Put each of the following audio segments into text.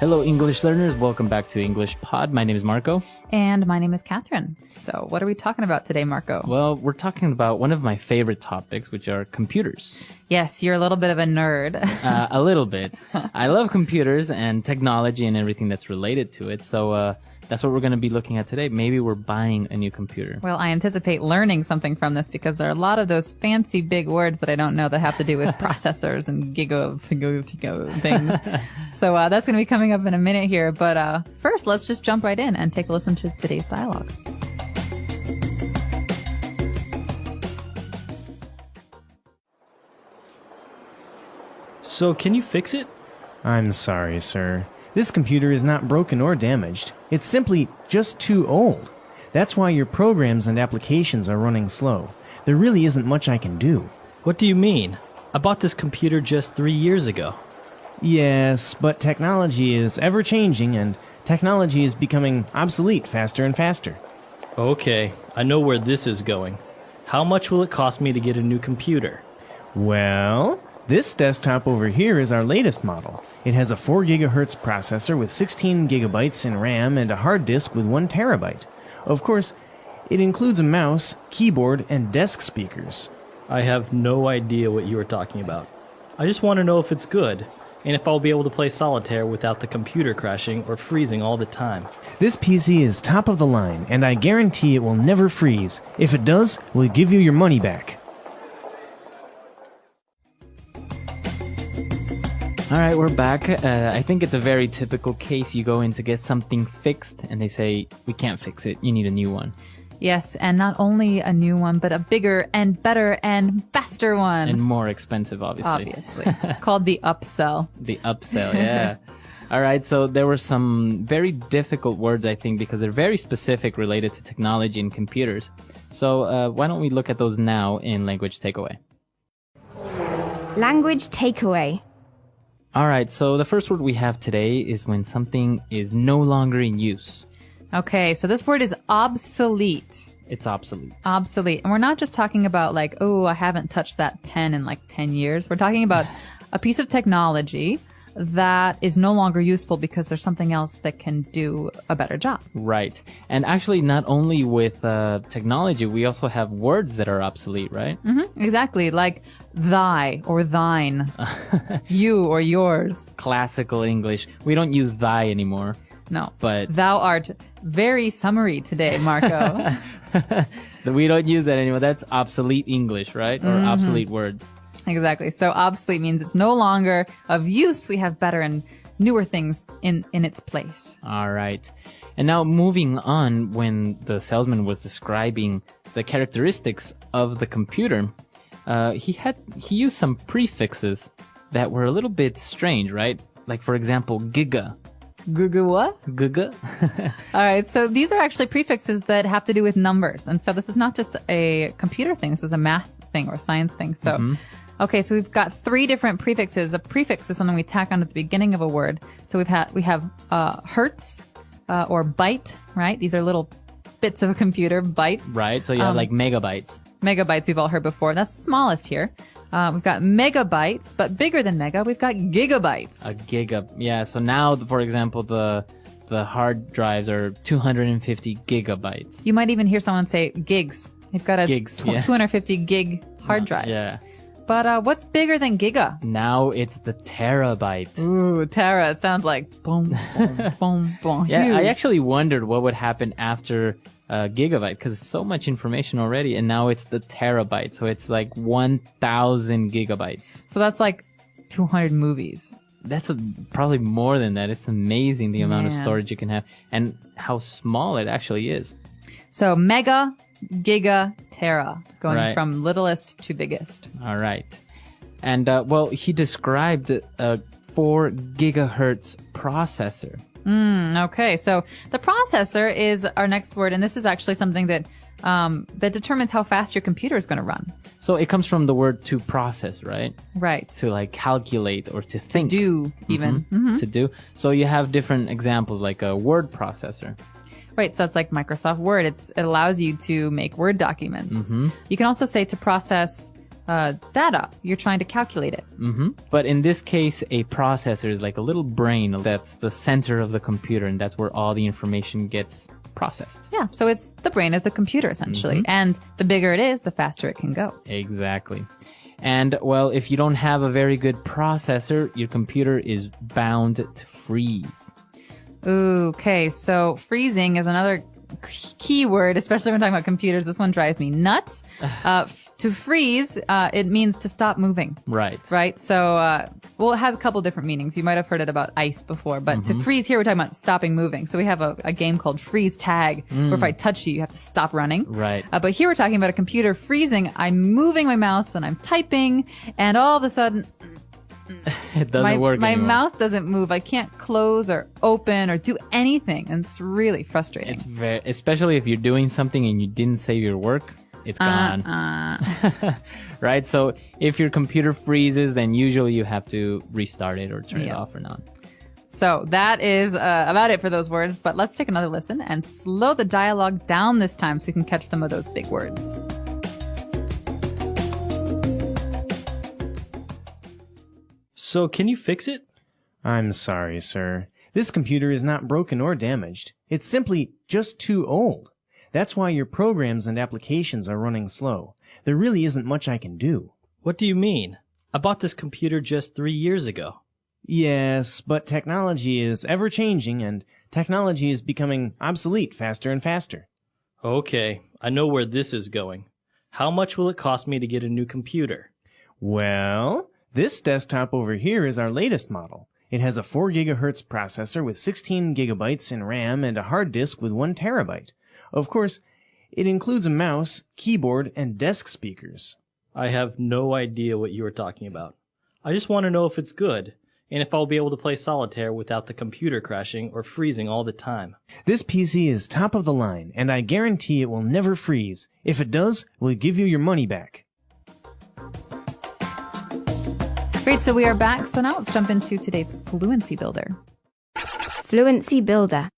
Hello, English learners. Welcome back to English Pod. My name is Marco. And my name is Catherine. So what are we talking about today, Marco? Well, we're talking about one of my favorite topics, which are computers. Yes, you're a little bit of a nerd. A little bit. I love computers and technology and everything that's related to it. So that's what we're going to be looking at today. Maybe we're buying a new computer. Well, I anticipate learning something from this because there are a lot of those fancy big words that I don't know that have to do with processors and giga things. So that's going to be coming up in a minute here. But first, let's just jump right in and take a listen to today's dialogue. So, can you fix it? I'm sorry, sir. This computer is not broken or damaged. It's simply just too old. That's why your programs and applications are running slow. There really isn't much I can do. What do you mean? I bought this computer just 3 years ago. Yes, but technology is ever-changing, and technology is becoming obsolete faster and faster. Okay, I know where this is going. How much will it cost me to get a new computer? Well, this desktop over here is our latest model. It has a 4 gigahertz processor with 16 gigabytes in RAM and a hard disk with 1 terabyte. Of course, it includes a mouse, keyboard, and desk speakers. I have no idea what you are talking about. I just want to know if it's good, and if I'll be able to play solitaire without the computer crashing or freezing all the time. This PC is top of the line, and I guarantee it will never freeze. If it does, we'll give you your money back. All right, we're back. I think it's a very typical case. You go in to get something fixed, and they say, we can't fix it. You need a new one. Yes, and not only a new one, but a bigger and better and faster one. And more expensive, obviously. Obviously. It's called the upsell. The upsell, yeah. All right, so there were some very difficult words, I think, because they're very specific related to technology and computers. So why don't we look at those now in Language Takeaway? Language takeaway. All right, so the first word we have today is when something is no longer in use. Okay, so this word is obsolete. It's obsolete. Obsolete. And we're not just talking about like, oh, I haven't touched that pen in like 10 years. We're talking about a piece of technology that is no longer useful because there's something else that can do a better job. Right. And actually, not only with technology, we also have words that are obsolete, right? Mm-hmm, exactly. Like thy or thine, you or yours. Classical English. We don't use thy anymore. No. But thou art very summary today, Marco. We don't use that anymore. That's obsolete English, right? Or obsolete words. Exactly. So obsolete means it's no longer of use. We have better and newer things in its place. All right. And now moving on, when the salesman was describing the characteristics of the computer, he used some prefixes that were a little bit strange, right? Like, for example, giga. Giga what? Giga. All right. So these are actually prefixes that have to do with numbers. And so this is not just a computer thing. This is a math thing or a science thing. So, okay. So we've got 3 different prefixes. A prefix is something we tack on at the beginning of a word. So we have hertz or byte, right? These are little bits of a computer, byte. Right. So you have like megabytes. Megabytes we've all heard before. That's the smallest here. We've got megabytes, but bigger than mega, we've got gigabytes. A giga. Yeah. So now, for example, the hard drives are 250 gigabytes. You might even hear someone say gigs. You've got a Gigs, 250 gig hard drive. Yeah. But what's bigger than giga? Now it's the terabyte. Ooh, tera. It sounds like boom, boom, boom, boom. Yeah, Huge. I actually wondered what would happen after gigabyte, because it's so much information already, and now it's the terabyte, so it's like 1,000 gigabytes. So that's like 200 movies. That's probably more than that. It's amazing the amount of Yeah. storage you can have and how small it actually is. So mega, giga, tera, going Right. from littlest to biggest. All right. And, well, he described a 4 gigahertz processor. Okay, so the processor is our next word, and this is actually something that that determines how fast your computer is going to run. So it comes from the word to process, right? Right. To like calculate or to think. Do even. To do. So you have different examples like a word processor. Right, so it's like Microsoft Word. It allows you to make Word documents. You can also say to process data. You're trying to calculate it. But in this case, a processor is like a little brain that's the center of the computer, and that's where all the information gets processed. Yeah, so it's the brain of the computer, essentially. And the bigger it is, the faster it can go. Exactly. And, well, if you don't have a very good processor, your computer is bound to freeze. Ooh, okay, so freezing is another key word, especially when talking about computers. This one drives me nuts. To freeze, it means to stop moving. Right. So, well, it has a couple different meanings. You might have heard it about ice before, but to freeze here, we're talking about stopping moving. So we have a game called freeze tag, where if I touch you, you have to stop running. Right. But here we're talking about a computer freezing. I'm moving my mouse and I'm typing, and all of a sudden, It doesn't work my anymore. mouse doesn't move. I can't close or open or do anything, and it's really frustrating. It's very, especially if you're doing something and you didn't save your work, it's gone. Right? So if your computer freezes, then usually you have to restart it or turn it off or not. So that is about it for those words, but let's take another listen and slow the dialogue down this time so you can catch some of those big words. So can you fix it? I'm sorry, sir. This computer is not broken or damaged. It's simply just too old. That's why your programs and applications are running slow. There really isn't much I can do. What do you mean? I bought this computer just 3 years ago. Yes, but technology is ever-changing, and technology is becoming obsolete faster and faster. Okay, I know where this is going. How much will it cost me to get a new computer? Well, this desktop over here is our latest model. It has a 4 gigahertz processor with 16 gigabytes in RAM and a hard disk with 1 terabyte. Of course, it includes a mouse, keyboard, and desk speakers. I have no idea what you are talking about. I just want to know if it's good, and if I'll be able to play solitaire without the computer crashing or freezing all the time. This PC is top of the line, and I guarantee it will never freeze. If it does, we'll give you your money back. Great, so we are back. So now let's jump into today's Fluency Builder. Fluency Builder.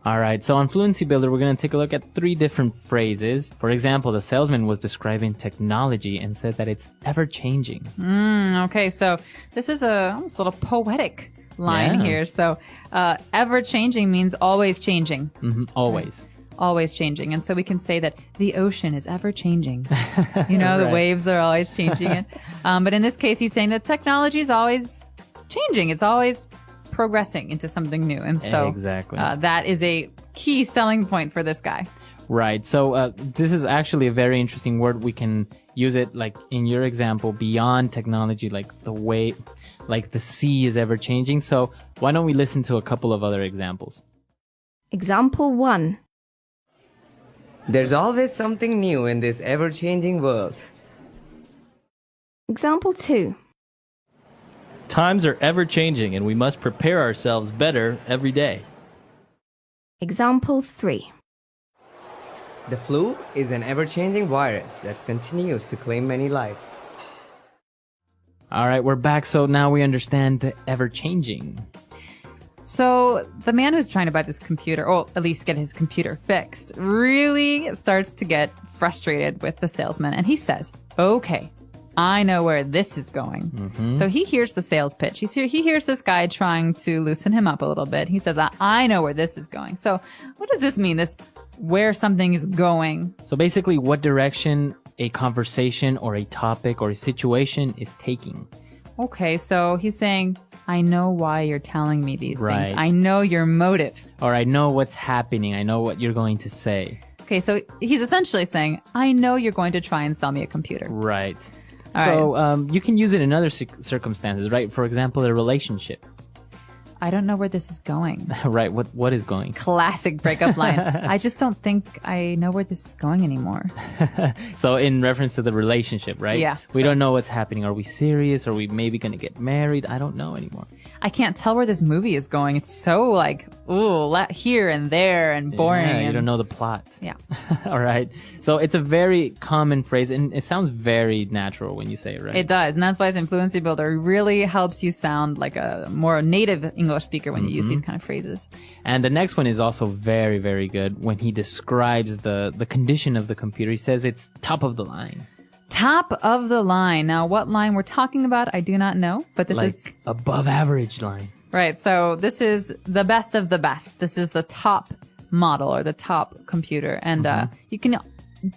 All right, so on Fluency Builder, we're going to take a look at 3 different phrases. For example, the salesman was describing technology and said that it's ever-changing. Okay, so this is almost a little poetic line Yeah. here. So ever-changing means always changing. Always. Always changing. And so we can say that the ocean is ever changing. You know, the Right. waves are always changing it. But in this case, he's saying that technology is always changing. It's always progressing into something new. And so Exactly. that is a key selling point for this guy. Right. So this is actually a very interesting word. We can use it like in your example beyond technology, like the way, like the sea is ever changing. So why don't we listen to a couple of other examples? Example 1. There's always something new in this ever-changing world. Example 2. Times are ever changing, and we must prepare ourselves better every day. Example 3. The flu is an ever-changing virus that continues to claim many lives. All right, we're back. So now we understand the ever-changing. So the man who's trying to buy this computer, or at least get his computer fixed, really starts to get frustrated with the salesman. And he says, okay, I know where this is going. So he hears the sales pitch. He hears this guy trying to loosen him up a little bit. He says, I know where this is going. So what does this mean, this where something is going? So basically, what direction a conversation or a topic or a situation is taking. Okay, so he's saying, I know why you're telling me these Right. things. I know your motive. Or I know what's happening. I know what you're going to say. Okay, so he's essentially saying, I know you're going to try and sell me a computer. Right. All So you can use it in other circumstances, right? For example, a relationship. I don't know where this is going. Right. What is going? Classic breakup line. I just don't think I know where this is going anymore. So in reference to the relationship, right? Yeah, We so- don't know what's happening. Are we serious? Are we maybe going to get married? I don't know anymore. I can't tell where this movie is going. It's so like, ooh, here and there and boring. Yeah, you and- don't know the plot. Yeah. All right. So it's a very common phrase, and it sounds very natural when you say it, right? It does. And that's why it's Fluency Builder really helps you sound like a more native English speaker when you use these kind of phrases. And the next one is also very, very good when he describes the condition of the computer. He says it's top of the line. Top of the line. Now, what line we're talking about, I do not know, but this Like is above average line. right. So this is the best of the best. This is the top model or the top computer. And you can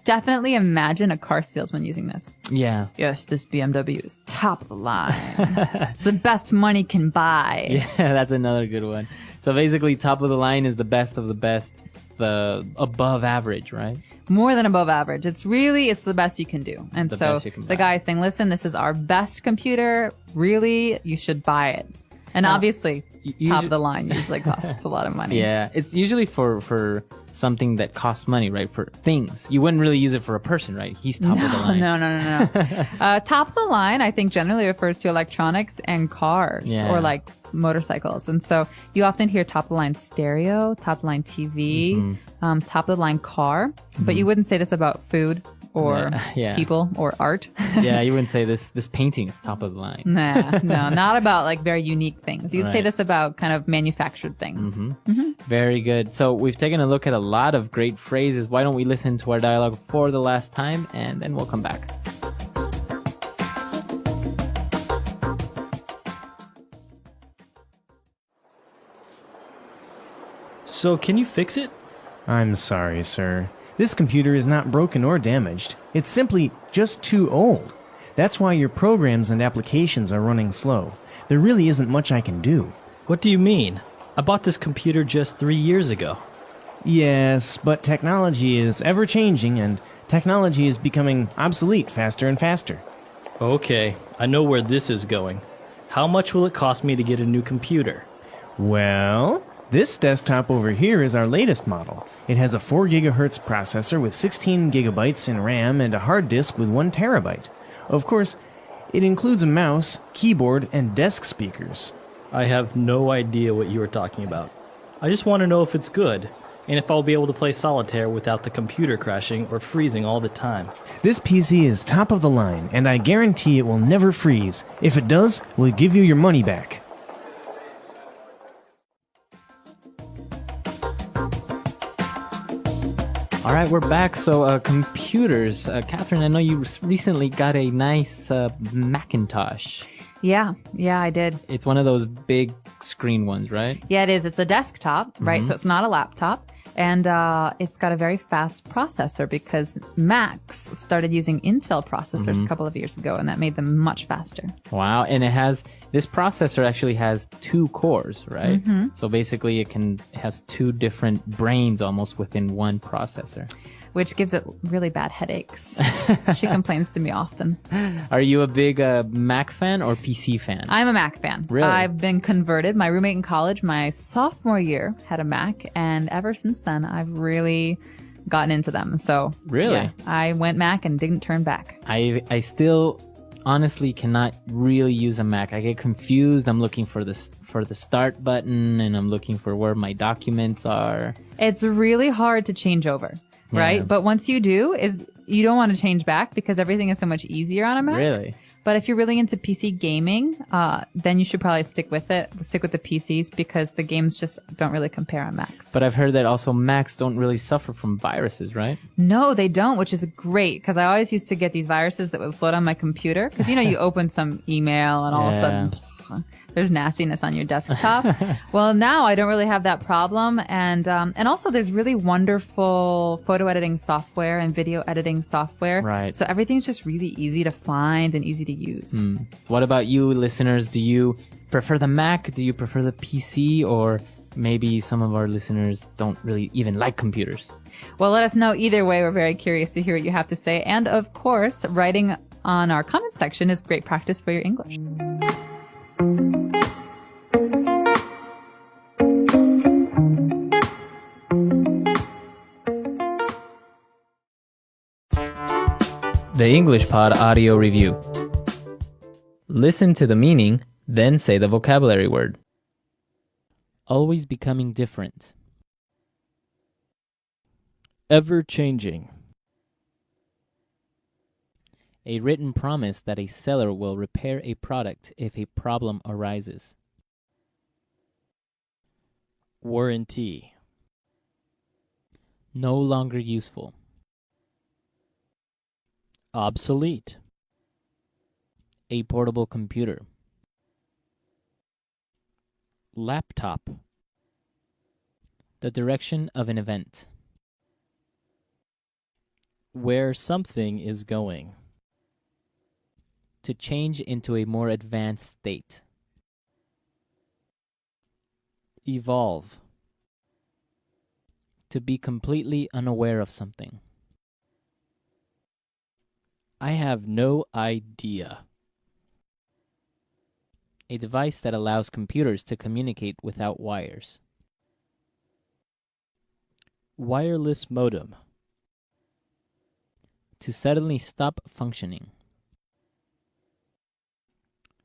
definitely imagine a car salesman using this. Yeah. Yes, this BMW is top of the line. It's the best money can buy. Yeah, that's another good one. So basically, top of the line is the best of the best, the above average, right? More than above average. It's the best you can do. And The so best you can the buy. guy is saying, listen, this is our best computer. Really, you should buy it. And obviously, top of the line usually costs a lot of money. Yeah, it's usually for something that costs money, right? For things. You wouldn't really use it for a person, right? He's top of the line. No. Top of the line, I think, generally refers to electronics and cars Yeah. or like motorcycles. And so you often hear top of the line stereo, top of the line TV, top of the line car. But you wouldn't say this about food or Yeah. people or art. Yeah, you wouldn't say this painting is top of the line. Nah, no, not about like very unique things. You'd say Right. this about kind of manufactured things. Very good. So we've taken a look at a lot of great phrases. Why don't we listen to our dialogue for the last time, and then we'll come back. So, can you fix it? I'm sorry, sir. This computer is not broken or damaged. It's simply just too old. That's why your programs and applications are running slow. There really isn't much I can do. What do you mean? I bought this computer just 3 years ago. Yes, but technology is ever changing and technology is becoming obsolete faster and faster. Okay, I know where this is going. How much will it cost me to get a new computer? Well, this desktop over here is our latest model. It has a 4 gigahertz processor with 16 gigabytes in RAM and a hard disk with 1 terabyte. Of course, it includes a mouse, keyboard, and desk speakers. I have no idea what you are talking about. I just want to know if it's good, and if I'll be able to play solitaire without the computer crashing or freezing all the time. This PC is top of the line, and I guarantee it will never freeze. If it does, we'll give you your money back. All right, we're back. So computers. Catherine, I know you recently got a nice Macintosh. Yeah, I did. It's one of those big screen ones, right? Yeah, it is. It's a desktop, right? So it's not a laptop. And it's got a very fast processor because Macs started using Intel processors a couple of years ago, and that made them much faster. Wow, and this processor actually has 2 cores, right? So basically it has 2 different brains almost within one processor. Which gives it really bad headaches. She complains to me often. Are you a big Mac fan or PC fan? I'm a Mac fan. Really? I've been converted. My roommate in college, my sophomore year, had a Mac, and ever since then, I've really gotten into them. So, Really? yeah, I went Mac and didn't turn back. I still honestly cannot really use a Mac. I get confused. I'm looking for the start button, and I'm looking for where my documents are. It's really hard to change over. Right? Yeah. But once you do, you don't want to change back because everything is so much easier on a Mac. Really? But if you're really into PC gaming, then you should probably stick with the PCs because the games just don't really compare on Macs. But I've heard that also Macs don't really suffer from viruses, right? No, they don't, which is great because I always used to get these viruses that would slow down my computer because, you open some email and all of a sudden there's nastiness on your desktop. Well, now I don't really have that problem. And also there's really wonderful photo editing software and video editing software. Right. So everything's just really easy to find and easy to use. What about you, listeners? Do you prefer the Mac? Do you prefer the PC? Or maybe some of our listeners don't really even like computers? Well, let us know either way. We're very curious to hear what you have to say. And of course, writing on our comments section is great practice for your English. The English Pod Audio Review. Listen to the meaning, then say the vocabulary word. Always becoming different. Ever changing. A written promise that a seller will repair a product if a problem arises. Warranty. No longer useful. Obsolete. A portable computer. Laptop. The direction of an event. Where something is going. To change into a more advanced state. Evolve. To be completely unaware of something. I have no idea. A device that allows computers to communicate without wires. Wireless modem. To suddenly stop functioning.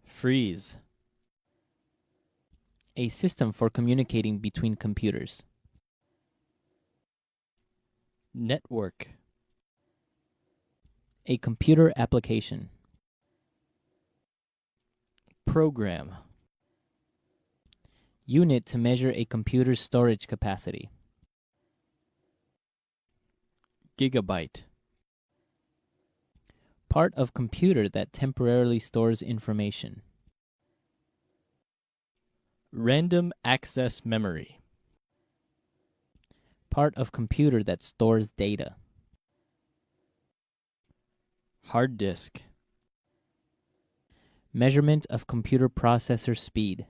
Freeze. A system for communicating between computers. Network. A computer application. Program. Unit to measure a computer's storage capacity. Gigabyte. Part of computer that temporarily stores information. Random access memory. Part of computer that stores data. Hard disk. Measurement of computer processor speed.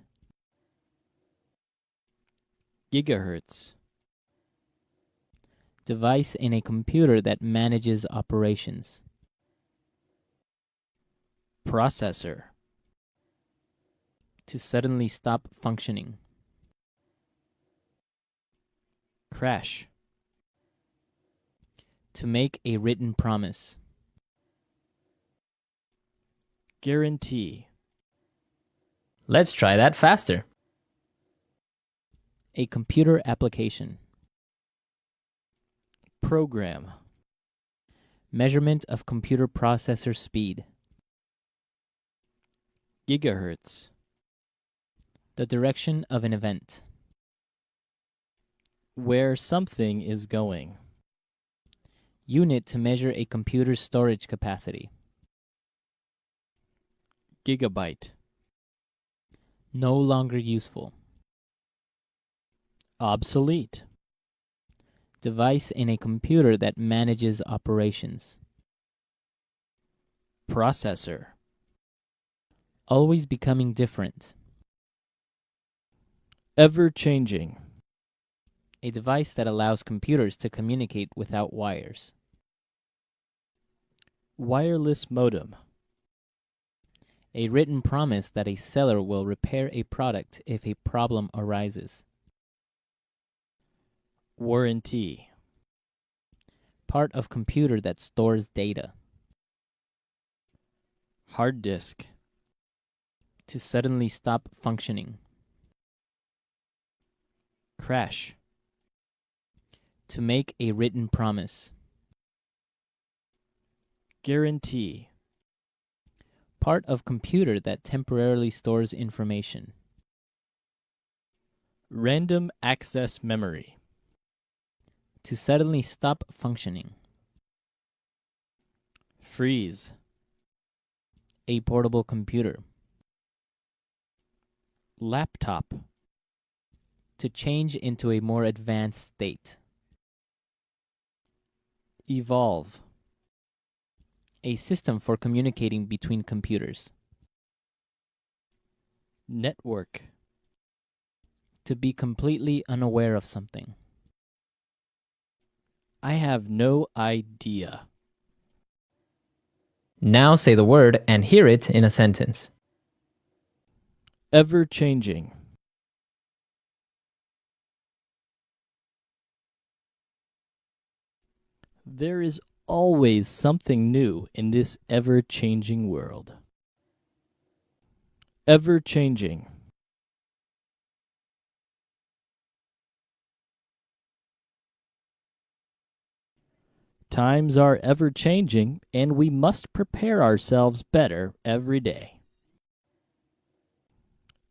Gigahertz. Device in a computer that manages operations. Processor. To suddenly stop functioning. Crash. To make a written promise. Guarantee. Let's try that faster. A computer application. Program. Measurement of computer processor speed. Gigahertz. The direction of an event. Where something is going. Unit to measure a computer's storage capacity. Gigabyte. No longer useful. Obsolete. Device in a computer that manages operations. Processor. Always becoming different. Ever-changing. A device that allows computers to communicate without wires. Wireless modem. A written promise that a seller will repair a product if a problem arises. Warranty. Part of computer that stores data. Hard disk. To suddenly stop functioning. Crash. To make a written promise. Guarantee. Part of computer that temporarily stores information. Random access memory. To suddenly stop functioning. Freeze. A portable computer. Laptop. To change into a more advanced state. Evolve. A system for communicating between computers. Network. To be completely unaware of something. I have no idea. Now say the word and hear it in a sentence. Ever-changing. There is always something new in this ever-changing world. Ever-changing. Times are ever-changing, and we must prepare ourselves better every day.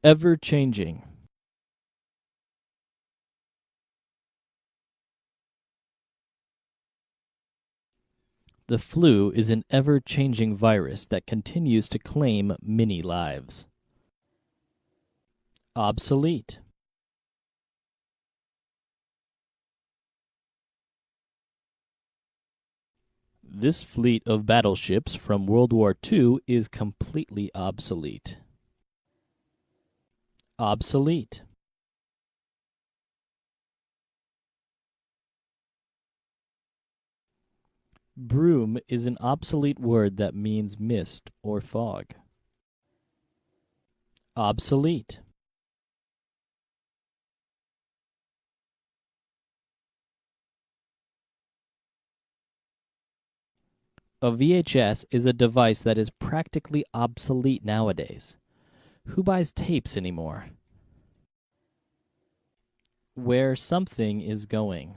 Ever-changing. The flu is an ever-changing virus that continues to claim many lives. Obsolete. This fleet of battleships from World War II is completely obsolete. Obsolete. Broom is an obsolete word that means mist or fog. Obsolete. A VHS is a device that is practically obsolete nowadays. Who buys tapes anymore? Where something is going.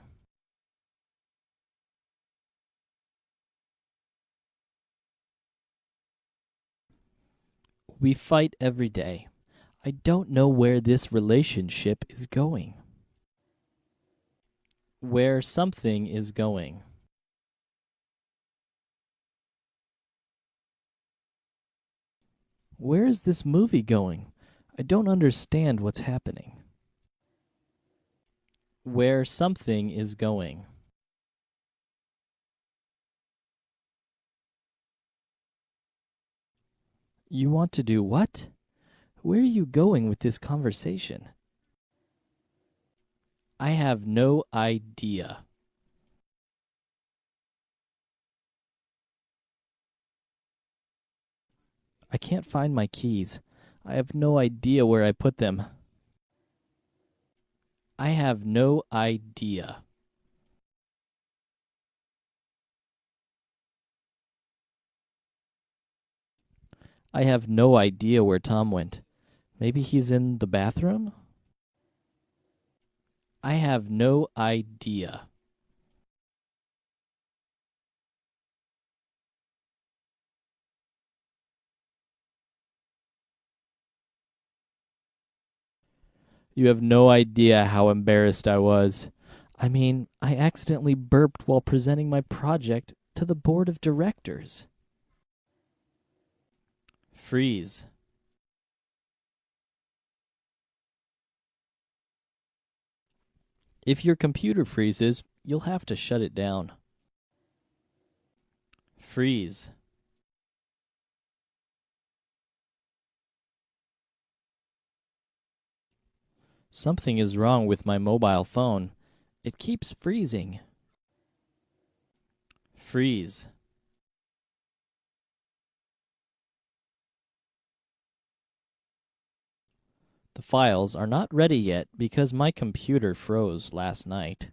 We fight every day. I don't know where this relationship is going. Where something is going. Where is this movie going? I don't understand what's happening. Where something is going. You want to do what? Where are you going with this conversation? I have no idea. I can't find my keys. I have no idea where I put them. I have no idea. I have no idea where Tom went. Maybe he's in the bathroom? I have no idea. You have no idea how embarrassed I was. I mean, I accidentally burped while presenting my project to the board of directors. Freeze. If your computer freezes, you'll have to shut it down. Freeze. Something is wrong with my mobile phone. It keeps freezing. Freeze. The files are not ready yet because my computer froze last night.